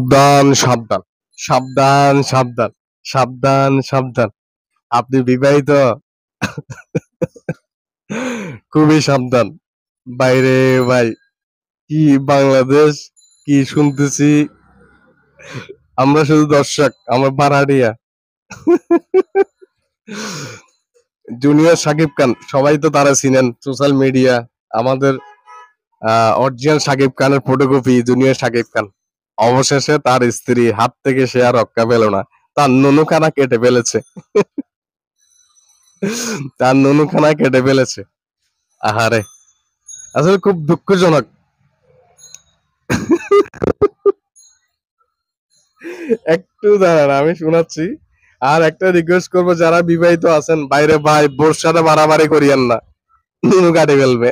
সাবধান সাবধান সাবধান সাবধান সাবধান সাবধান। আপনি বিবাহিত? খুবই সাবধান। বাইরে ভাই, কি বাংলাদেশ, কি শুনতেছি। আমরা শুধু দর্শক, আমরা ভাড়াটিয়া। জুনিয়র সাকিব খান, সবাই তো তারা চিনেন সোশ্যাল মিডিয়া। আমাদের অরিজিনাল সাকিব খানের ফটোকপি জুনিয়র সাকিব খান। অবশেষে তার স্ত্রী হাত থেকে সে আর রক্ষা পেল না, তার নুনুখানা কেটে ফেলেছে। তার নুনুখানা কেটে ফেলেছে। আহারে, আসলে খুব দুঃখজনক। একটু দাঁড়ান, আমি শোনাচ্ছি। আর একটা রিকোয়েস্ট করবো, যারা বিবাহিত আছেন বাইরে, ভাই বোর সাথে মারামারি করিয়েন না, নুনু কাটে ফেলবে।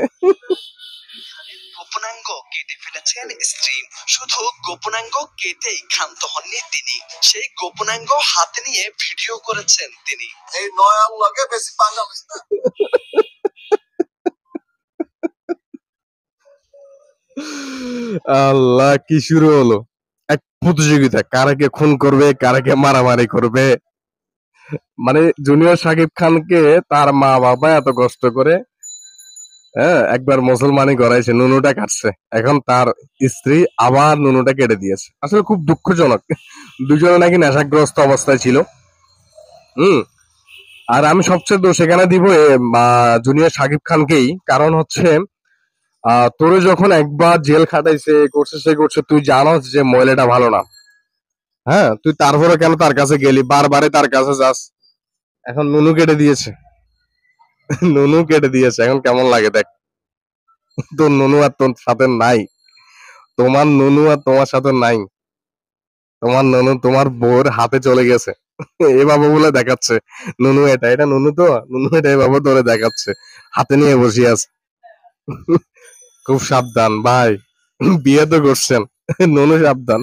গোপনাঙ্গ কেটে ফেলেছেন স্ত্রী। শুধু গোপনাঙ্গ কেটেই ক্ষান্ত হননি তিনি, সেই গোপনাঙ্গ হাতে নিয়ে ভিডিও করেছেন তিনি। এই নয়া লাগে বেশি পাঙ্গা বুঝতে। আল্লাহ, কি শুরু হলো এক প্রতিযোগিতা, কারাকে খুন করবে, কারাকে মারামারি করবে। মানে জুনিয়র সাকিব খানকে তার মা বাবা এত কষ্ট করে, হ্যাঁ, একবার মুসলমানি করাইছে, নুনুটা কাটছে, এখন তার স্ত্রী আবার নুনুটা কেটে দিয়েছে। আসলে খুব দুঃখজনক। দুজনে নাকি নেশাগ্রস্ত অবস্থায় ছিল। হুম। আর আমি সবচেয়ে দোষ এখানে দিব জুনিয়র সাকিব খানকেই। কারণ হচ্ছে তোরে যখন একবার জেল খাটাইছে, করছে, সে করছে, তুই জানোস যে মহিলাটা ভালো না। হ্যাঁ, তুই তারপরে কেন তার কাছে গেলি, বারবারে তার কাছে যাস। এখন নুনু কেটে দিয়েছে। নুনু কেটে দিয়েছে, এখন কেমন লাগে দেখ। তোর নুনু আর তোর সাথে নাই, তোমার নুনু আর তোমার সাথে নাই। তোমার নুনু তোমার বউর হাতে চলে গেছে। এ বাবা বলে দেখাচ্ছে, নুনু এটা, এটা নুনু তো, নুনু এটা, এ বাবা ধরে দেখাচ্ছে, হাতে নিয়ে বসে আছে। খুব সাবধান ভাই, বিয়ে তো করছেন, নুনু সাবধান।